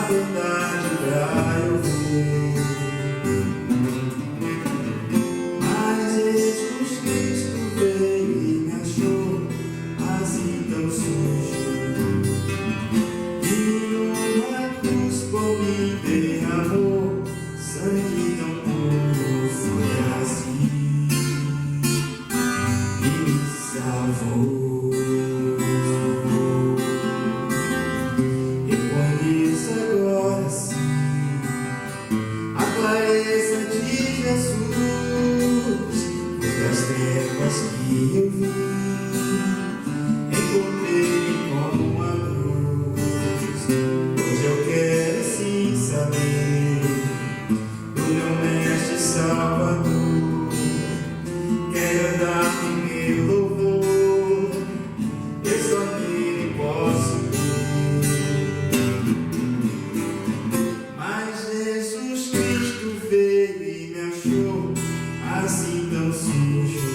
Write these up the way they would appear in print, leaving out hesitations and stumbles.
verdade pra eu ver. Mas Jesus Cristo veio e me achou assim tão sujo, e numa cruz por mim derramou sangue tão puro. Foi assim e me salvou. Que eu vi, encontrei-me como uma luz. Hoje eu quero sim saber do meu mestre Salvador. Quero dar em meu louvor, eu só nele posso ver. Mas Jesus Cristo veio e me achou assim tão sujo,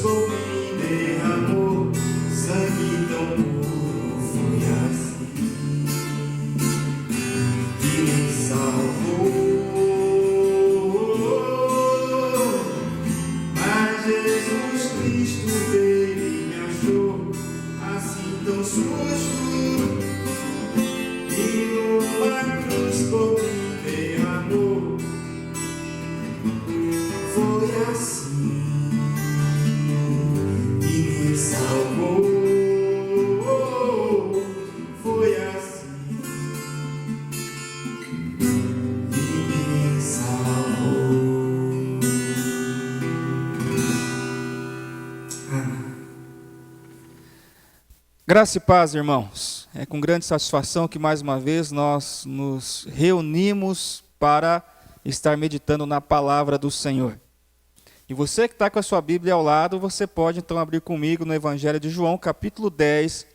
por mim derramou sangue tão puro. Foi assim que me salvou. Mas Jesus Cristo veio e me achou assim tão sujo, e numa cruz por mim derramou. Foi assim salvou. Foi assim que me salvou. Graça e paz, irmãos. É com grande satisfação que mais uma vez nós nos reunimos para estar meditando na palavra do Senhor. E você que está com a sua Bíblia ao lado, você pode então abrir comigo no Evangelho de João, capítulo 10,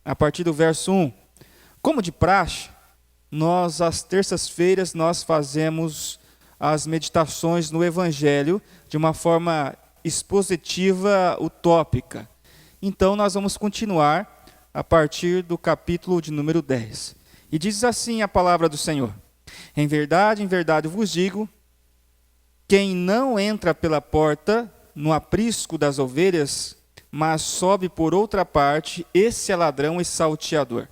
a partir do verso 1. Como de praxe, às terças-feiras, nós fazemos as meditações no Evangelho de uma forma expositiva, utópica. Então, nós vamos continuar a partir do capítulo de número 10. E diz assim a palavra do Senhor: em verdade vos digo, quem não entra pela porta no aprisco das ovelhas, mas sobe por outra parte, esse é ladrão e salteador.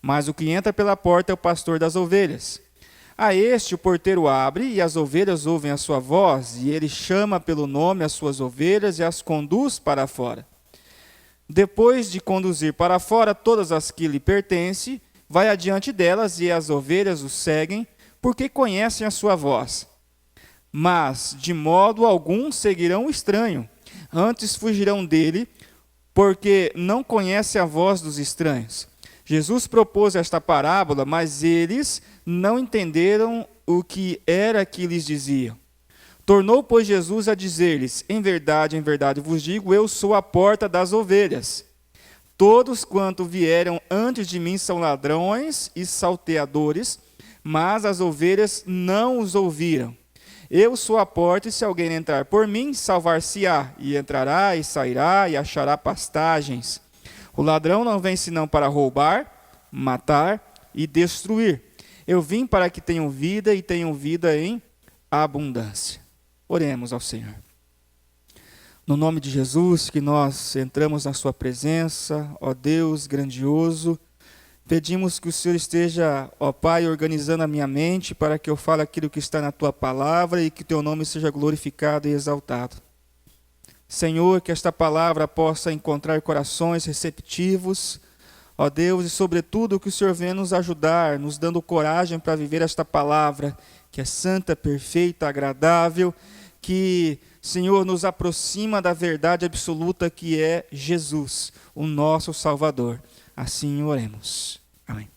Mas o que entra pela porta é o pastor das ovelhas. A este o porteiro abre, e as ovelhas ouvem a sua voz, e ele chama pelo nome as suas ovelhas e as conduz para fora. Depois de conduzir para fora todas as que lhe pertencem, vai adiante delas, e as ovelhas o seguem, porque conhecem a sua voz. Mas, de modo algum, seguirão o estranho, antes fugirão dele, porque não conhece a voz dos estranhos. Jesus propôs esta parábola, mas eles não entenderam o que era que lhes diziam. Tornou, pois, Jesus a dizer-lhes: em verdade vos digo, eu sou a porta das ovelhas. Todos quanto vieram antes de mim são ladrões e salteadores, mas as ovelhas não os ouviram. Eu sou a porta, e se alguém entrar por mim, salvar-se-á, e entrará e sairá e achará pastagens. O ladrão não vem senão para roubar, matar e destruir. Eu vim para que tenham vida e tenham vida em abundância. Oremos ao Senhor. No nome de Jesus, que nós entramos na sua presença, ó Deus grandioso, pedimos que o Senhor esteja, ó Pai, organizando a minha mente para que eu fale aquilo que está na Tua palavra e que Teu nome seja glorificado e exaltado. Senhor, que esta palavra possa encontrar corações receptivos, ó Deus, e sobretudo que o Senhor venha nos ajudar, nos dando coragem para viver esta palavra, que é santa, perfeita, agradável, que, Senhor, nos aproxima da verdade absoluta que é Jesus, o nosso Salvador. Assim oremos. Amém.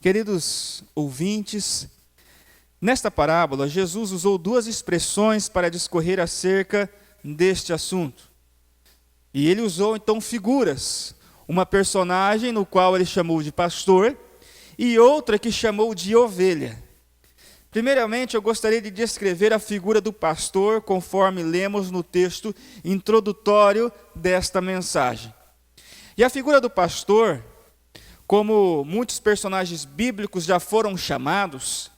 Queridos ouvintes, nesta parábola, Jesus usou duas expressões para discorrer acerca deste assunto. E ele usou então figuras. Uma personagem no qual ele chamou de pastor e outra que chamou de ovelha. Primeiramente, eu gostaria de descrever a figura do pastor conforme lemos no texto introdutório desta mensagem. E a figura do pastor, como muitos personagens bíblicos já foram chamados,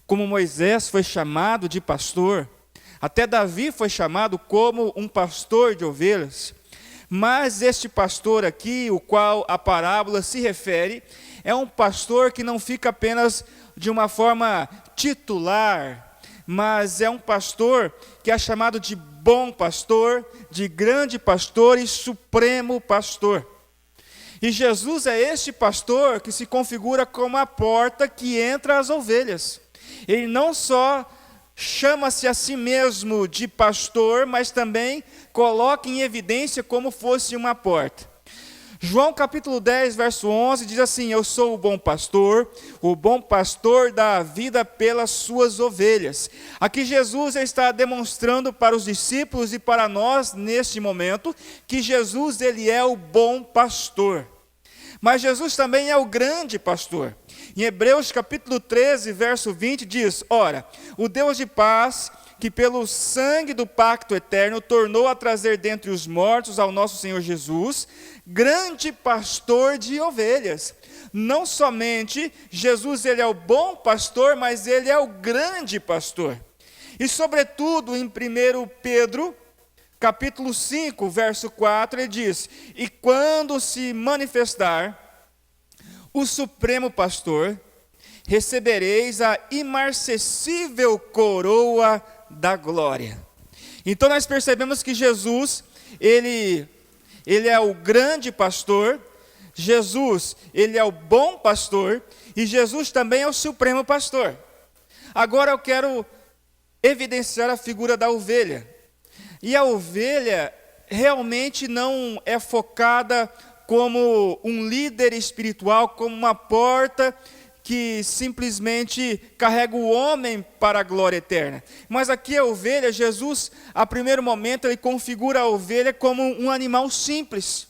como Moisés foi chamado de pastor, até Davi foi chamado como um pastor de ovelhas, mas este pastor aqui, o qual a parábola se refere, é um pastor que não fica apenas de uma forma titular, mas é um pastor que é chamado de bom pastor, de grande pastor e supremo pastor. E Jesus é este pastor que se configura como a porta que entra as ovelhas. Ele não só chama-se a si mesmo de pastor, mas também coloca em evidência como fosse uma porta. João capítulo 10, verso 11, diz assim: eu sou o bom pastor dá a vida pelas suas ovelhas. Aqui Jesus está demonstrando para os discípulos e para nós, neste momento, que Jesus ele é o bom pastor. Mas Jesus também é o grande pastor. Em Hebreus capítulo 13, verso 20, diz: ora, o Deus de paz, que pelo sangue do pacto eterno tornou a trazer dentre os mortos ao nosso Senhor Jesus, grande pastor de ovelhas. Não somente Jesus ele é o bom pastor, mas ele é o grande pastor. E sobretudo em 1 Pedro, capítulo 5, verso 4, ele diz: e quando se manifestar o supremo pastor, recebereis a imarcessível coroa da glória. Então nós percebemos que Jesus, ele é o grande pastor, Jesus, ele é o bom pastor, e Jesus também é o supremo pastor. Agora eu quero evidenciar a figura da ovelha. E a ovelha realmente não é focada como um líder espiritual, como uma porta que simplesmente carrega o homem para a glória eterna. Mas aqui a ovelha, Jesus, a primeiro momento, ele configura a ovelha como um animal simples.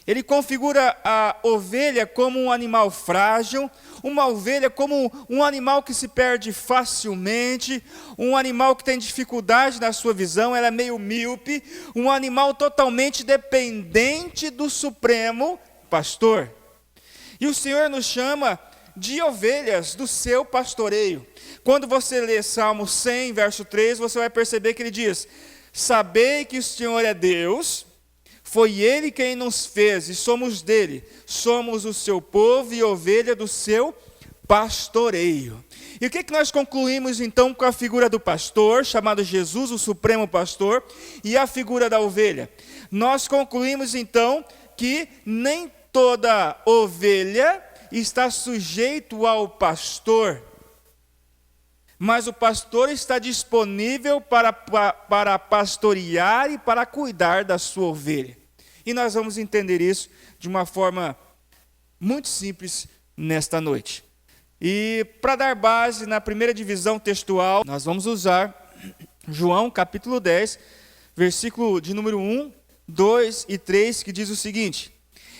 Ele configura a ovelha como um animal frágil, uma ovelha como um animal que se perde facilmente, um animal que tem dificuldade na sua visão, ela é meio míope, um animal totalmente dependente do supremo pastor. E o Senhor nos chama de ovelhas do seu pastoreio. Quando você lê Salmo 100, verso 3, você vai perceber que ele diz: sabei que o Senhor é Deus, foi Ele quem nos fez e somos dele, somos o seu povo e ovelha do seu pastoreio. E o que nós concluímos então com a figura do pastor, chamado Jesus, o supremo pastor, e a figura da ovelha? Nós concluímos então que nem toda ovelha está sujeito ao pastor, mas o pastor está disponível para pastorear e para cuidar da sua ovelha. E nós vamos entender isso de uma forma muito simples nesta noite. E para dar base na primeira divisão textual, nós vamos usar João capítulo 10, versículo de número 1, 2 e 3, que diz o seguinte: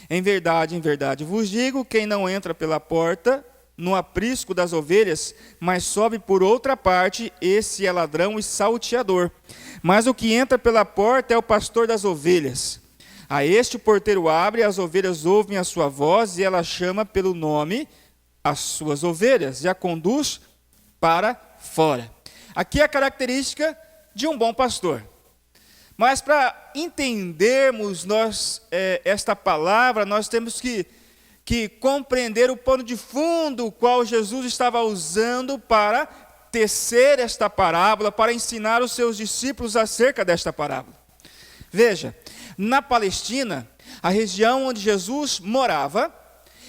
em verdade vos digo, quem não entra pela porta no aprisco das ovelhas, mas sobe por outra parte, esse é ladrão e salteador. Mas o que entra pela porta é o pastor das ovelhas. A este o porteiro abre, as ovelhas ouvem a sua voz, e ela chama pelo nome as suas ovelhas, e a conduz para fora. Aqui é a característica de um bom pastor. Mas para entendermos esta palavra, nós temos que compreender o pano de fundo o qual Jesus estava usando para tecer esta parábola, para ensinar os seus discípulos acerca desta parábola. Veja, na Palestina, a região onde Jesus morava,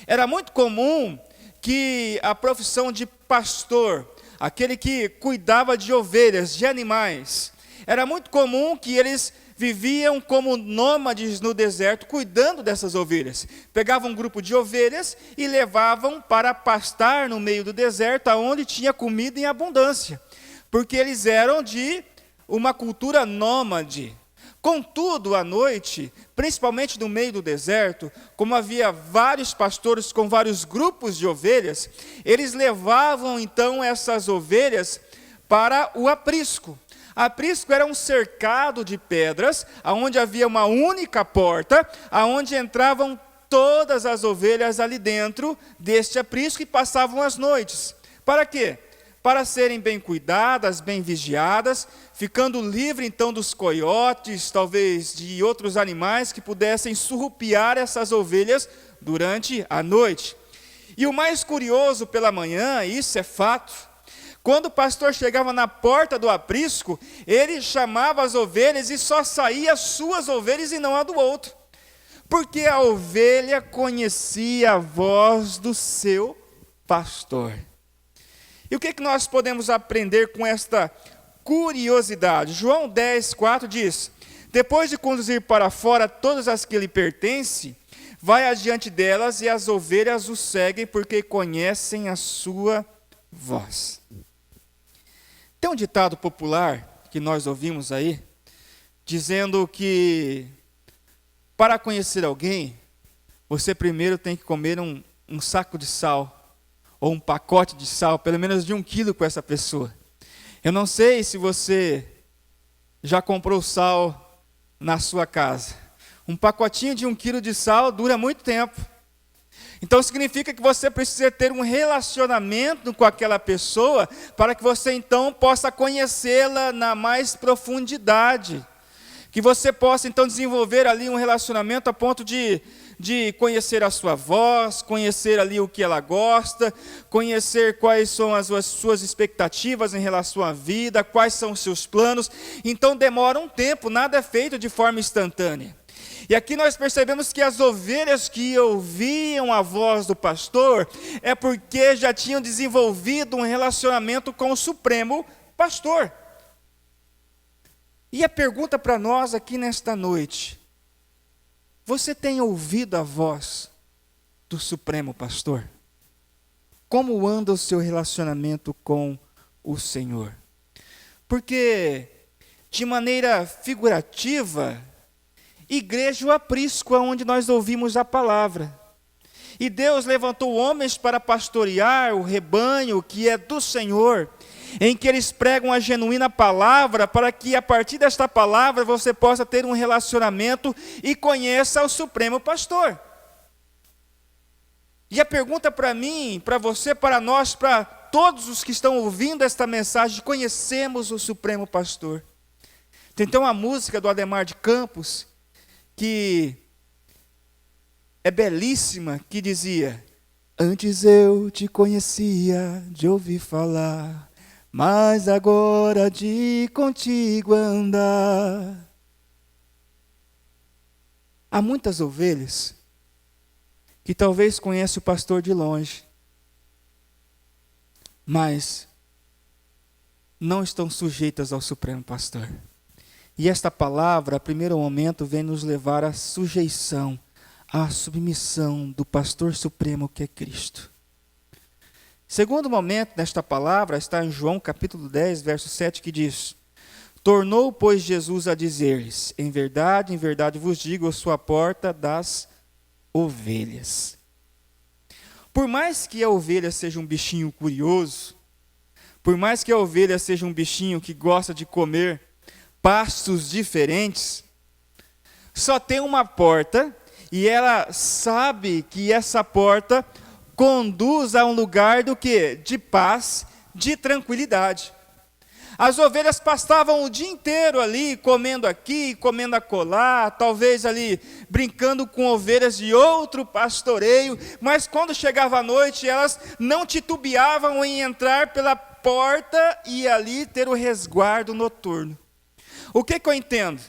era muito comum que a profissão de pastor, aquele que cuidava de ovelhas, de animais, era muito comum que eles viviam como nômades no deserto, cuidando dessas ovelhas. Pegavam um grupo de ovelhas e levavam para pastar no meio do deserto, onde tinha comida em abundância, porque eles eram de uma cultura nômade. Contudo, à noite, principalmente no meio do deserto, como havia vários pastores com vários grupos de ovelhas, eles levavam então essas ovelhas para o aprisco, Aprisco era um cercado de pedras, onde havia uma única porta, aonde entravam todas as ovelhas ali dentro deste aprisco e passavam as noites. Para quê? Para serem bem cuidadas, bem vigiadas, ficando livre então dos coiotes, talvez de outros animais que pudessem surrupiar essas ovelhas durante a noite. E o mais curioso pela manhã, isso é fato, quando o pastor chegava na porta do aprisco, ele chamava as ovelhas e só saía as suas ovelhas e não a do outro. Porque a ovelha conhecia a voz do seu pastor. E o que nós podemos aprender com esta curiosidade? João 10:4 diz: depois de conduzir para fora todas as que lhe pertencem, vai adiante delas e as ovelhas o seguem porque conhecem a sua voz. Tem um ditado popular que nós ouvimos aí, dizendo que para conhecer alguém, você primeiro tem que comer um saco de sal, ou um pacote de sal, pelo menos de 1 quilo com essa pessoa. Eu não sei se você já comprou sal na sua casa. Um pacotinho de 1 quilo de sal dura muito tempo. Então significa que você precisa ter um relacionamento com aquela pessoa para que você então possa conhecê-la na mais profundidade. Que você possa então desenvolver ali um relacionamento a ponto de conhecer a sua voz, conhecer ali o que ela gosta, conhecer quais são as suas expectativas em relação à vida, quais são os seus planos. Então demora um tempo, nada é feito de forma instantânea. E aqui nós percebemos que as ovelhas que ouviam a voz do pastor é porque já tinham desenvolvido um relacionamento com o Supremo Pastor. E a pergunta para nós aqui nesta noite: você tem ouvido a voz do Supremo Pastor? Como anda o seu relacionamento com o Senhor? Porque, de maneira figurativa, igreja o aprisco, onde nós ouvimos a palavra. E Deus levantou homens para pastorear o rebanho que é do Senhor, em que eles pregam a genuína palavra, para que a partir desta palavra você possa ter um relacionamento e conheça o Supremo Pastor. E a pergunta para mim, para você, para nós, para todos os que estão ouvindo esta mensagem: conhecemos o Supremo Pastor? Tem então a música do Ademar de Campos, que é belíssima, que dizia: antes eu te conhecia de ouvir falar, mas agora de contigo andar. Há muitas ovelhas que talvez conhecem o pastor de longe, mas não estão sujeitas ao Supremo Pastor. E esta palavra, a primeiro momento, vem nos levar à sujeição, à submissão do pastor supremo que é Cristo. Segundo momento nesta palavra está em João capítulo 10, verso 7, que diz: tornou, pois, Jesus a dizer-lhes: em verdade vos digo, eu sou a porta das ovelhas. Por mais que a ovelha seja um bichinho curioso, por mais que a ovelha seja um bichinho que gosta de comer pastos diferentes, só tem uma porta, e ela sabe que essa porta conduz a um lugar do quê? De paz, de tranquilidade. As ovelhas pastavam o dia inteiro ali, comendo aqui, comendo acolá, talvez ali brincando com ovelhas de outro pastoreio, mas quando chegava a noite, elas não titubeavam em entrar pela porta e ali ter o resguardo noturno. O que eu entendo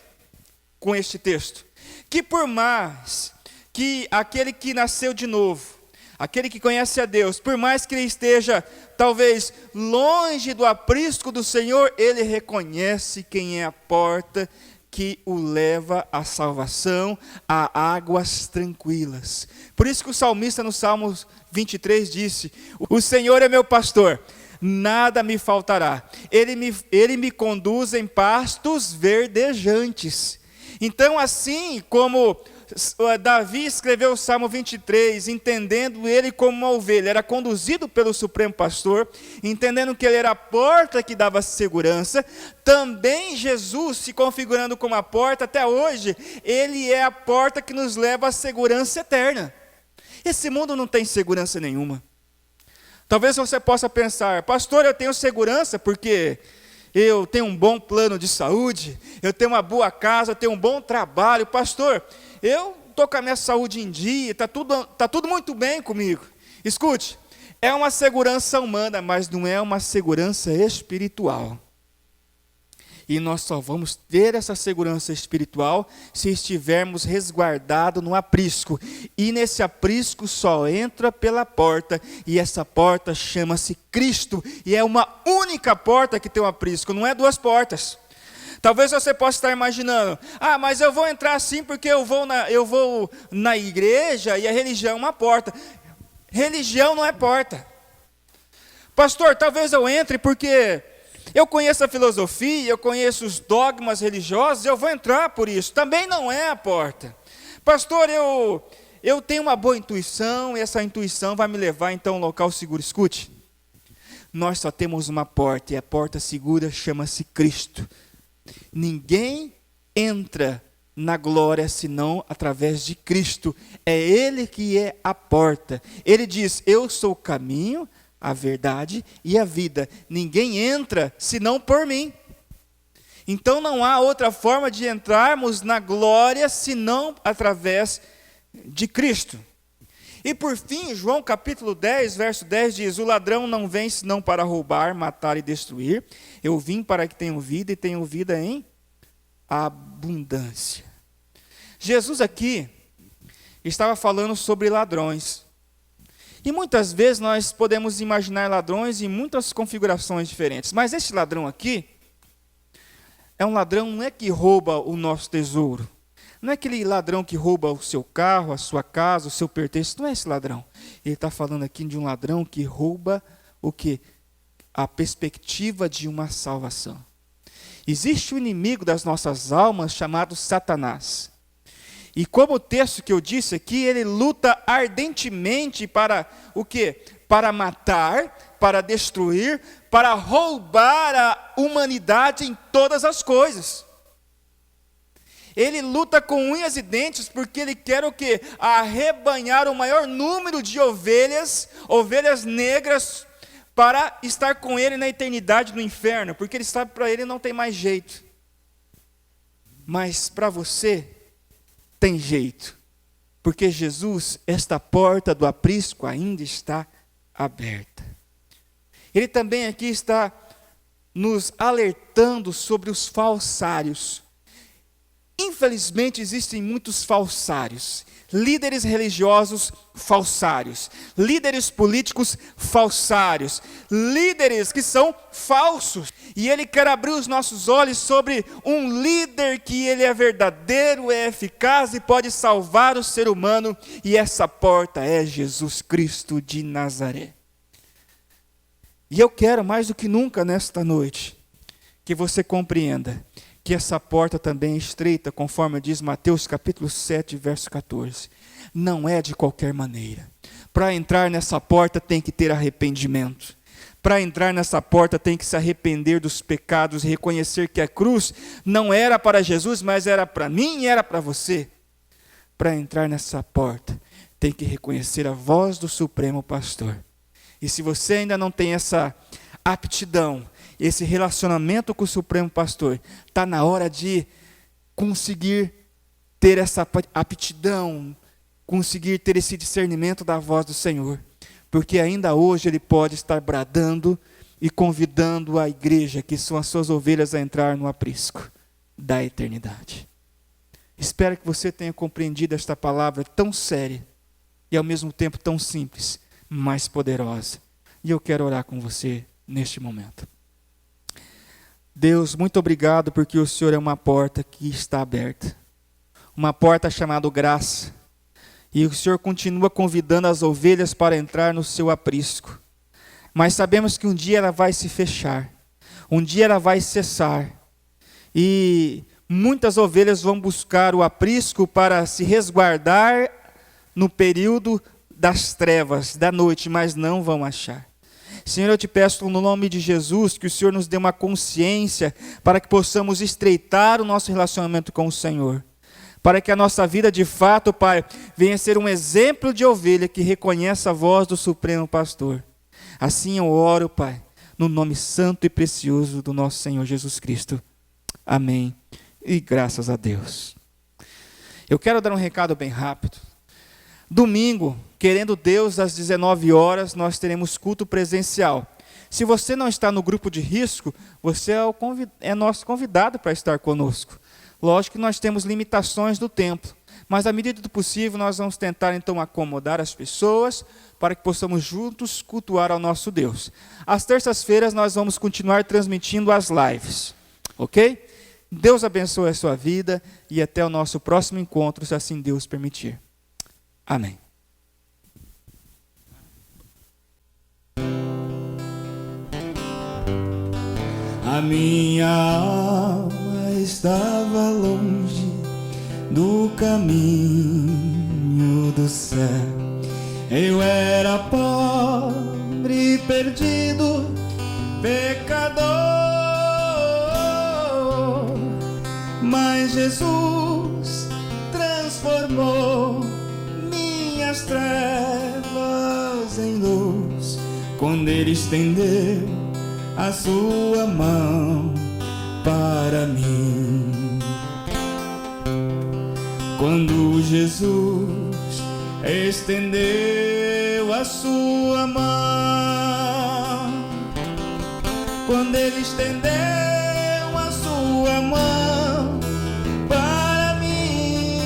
com este texto? Que por mais que aquele que nasceu de novo, aquele que conhece a Deus, por mais que ele esteja talvez longe do aprisco do Senhor, ele reconhece quem é a porta que o leva à salvação, a águas tranquilas. Por isso que o salmista no Salmo 23 disse: o Senhor é meu pastor, nada me faltará. Ele me conduz em pastos verdejantes. Então, assim como Davi escreveu o Salmo 23, entendendo ele como uma ovelha, era conduzido pelo Supremo Pastor, entendendo que ele era a porta que dava segurança, também Jesus se configurando como a porta, até hoje, ele é a porta que nos leva à segurança eterna. Esse mundo não tem segurança nenhuma. Talvez você possa pensar, pastor, eu tenho segurança porque eu tenho um bom plano de saúde, eu tenho uma boa casa, eu tenho um bom trabalho. Pastor, eu estou com a minha saúde em dia, está tudo muito bem comigo. Escute, é uma segurança humana, mas não é uma segurança espiritual. E nós só vamos ter essa segurança espiritual se estivermos resguardados no aprisco. E nesse aprisco só entra pela porta. E essa porta chama-se Cristo. E é uma única porta que tem um aprisco, não é duas portas. Talvez você possa estar imaginando, mas eu vou entrar assim porque eu vou na igreja e a religião é uma porta. Religião não é porta. Pastor, talvez eu entre porque eu conheço a filosofia, eu conheço os dogmas religiosos, eu vou entrar por isso. Também não é a porta. Pastor, eu tenho uma boa intuição, e essa intuição vai me levar então a um local seguro. Escute, nós só temos uma porta, e a porta segura chama-se Cristo. Ninguém entra na glória senão através de Cristo. É Ele que é a porta. Ele diz, eu sou o caminho, a verdade e a vida. Ninguém entra senão por mim. Então não há outra forma de entrarmos na glória senão através de Cristo. E por fim, João capítulo 10, verso 10 diz, o ladrão não vem senão para roubar, matar e destruir. Eu vim para que tenham vida e tenham vida em abundância. Jesus aqui estava falando sobre ladrões. E muitas vezes nós podemos imaginar ladrões em muitas configurações diferentes. Mas esse ladrão aqui, é um ladrão, não é que rouba o nosso tesouro. Não é aquele ladrão que rouba o seu carro, a sua casa, o seu pertence. Não é esse ladrão. Ele está falando aqui de um ladrão que rouba o quê? A perspectiva de uma salvação. Existe um inimigo das nossas almas chamado Satanás. E como o texto que eu disse aqui, ele luta ardentemente para o quê? Para matar, para destruir, para roubar a humanidade em todas as coisas. Ele luta com unhas e dentes porque ele quer o quê? Arrebanhar o maior número de ovelhas negras, para estar com ele na eternidade no inferno, porque ele sabe que para ele não tem mais jeito. Mas para você tem jeito, porque Jesus, esta porta do aprisco ainda está aberta. Ele também aqui está nos alertando sobre os falsários. Infelizmente existem muitos falsários, líderes religiosos falsários, líderes políticos falsários, líderes que são falsos. E ele quer abrir os nossos olhos sobre um líder que ele é verdadeiro, é eficaz e pode salvar o ser humano. E essa porta é Jesus Cristo de Nazaré. E eu quero mais do que nunca nesta noite que você compreenda que essa porta também é estreita, conforme diz Mateus capítulo 7, verso 14. Não é de qualquer maneira. Para entrar nessa porta tem que ter arrependimento. Para entrar nessa porta tem que se arrepender dos pecados, reconhecer que a cruz não era para Jesus, mas era para mim e era para você. Para entrar nessa porta tem que reconhecer a voz do Supremo Pastor. E se você ainda não tem essa aptidão, esse relacionamento com o Supremo Pastor, está na hora de conseguir ter essa aptidão, conseguir ter esse discernimento da voz do Senhor, porque ainda hoje Ele pode estar bradando e convidando a igreja, que são as suas ovelhas, a entrar no aprisco da eternidade. Espero que você tenha compreendido esta palavra tão séria e ao mesmo tempo tão simples, mas poderosa. E eu quero orar com você neste momento. Deus, muito obrigado porque o Senhor é uma porta que está aberta. Uma porta chamada graça. E o Senhor continua convidando as ovelhas para entrar no seu aprisco. Mas sabemos que um dia ela vai se fechar. Um dia ela vai cessar. E Muitas ovelhas vão buscar o aprisco para se resguardar no período das trevas, da noite, mas não vão achar. Senhor, eu te peço no nome de Jesus que o Senhor nos dê uma consciência para que possamos estreitar o nosso relacionamento com o Senhor. Para que a nossa vida de fato, Pai, venha ser um exemplo de ovelha que reconhece a voz do Supremo Pastor. Assim eu oro, Pai, no nome santo e precioso do nosso Senhor Jesus Cristo. Amém. E graças a Deus. Eu quero dar um recado bem rápido. Domingo, querendo Deus, às 19 horas, nós teremos culto presencial. Se você não está no grupo de risco, você é nosso convidado para estar conosco. Lógico que nós temos limitações do tempo, mas à medida do possível nós vamos tentar então acomodar as pessoas para que possamos juntos cultuar ao nosso Deus. Às terças-feiras nós vamos continuar transmitindo as lives, ok? Deus abençoe a sua vida e até o nosso próximo encontro, se assim Deus permitir. Amém. A minha alma estava longe do caminho do céu. Eu era pobre, perdido, pecador, mas Jesus transformou minhas trevas em luz, quando Ele estendeu a sua mão para mim. Quando Jesus estendeu a sua mão, quando Ele estendeu a sua mão para mim,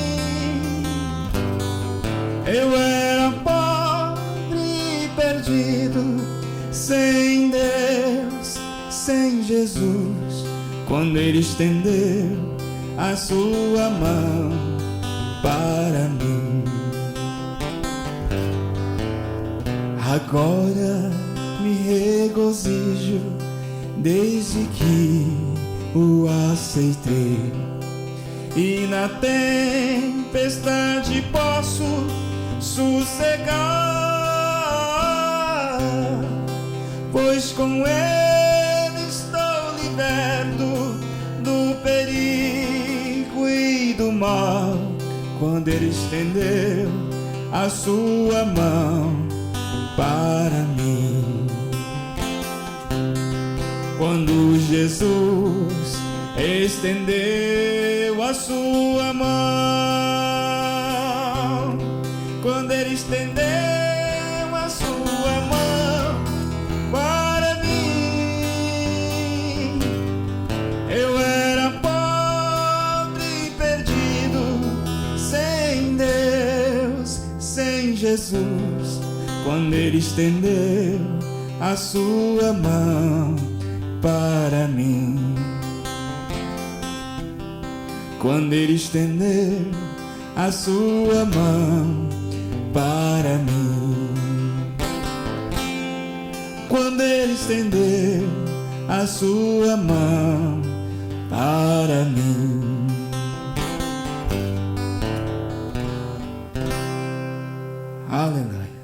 eu era pobre e perdido, sem Deus, sem Jesus, quando Ele estendeu a sua mão para mim. Agora me regozijo desde que o aceitei, e na tempestade posso sossegar, pois com Ele estou liberto do perigo e do mal, quando Ele estendeu a sua mão para mim. Quando Jesus estendeu a sua mão, quando Ele estendeu a sua mão para mim, eu era pobre e perdido, sem Deus, sem Jesus, quando Ele estendeu a sua mão para mim. Quando Ele estendeu a sua mão para mim. Quando Ele estendeu a sua mão para mim. Aleluia.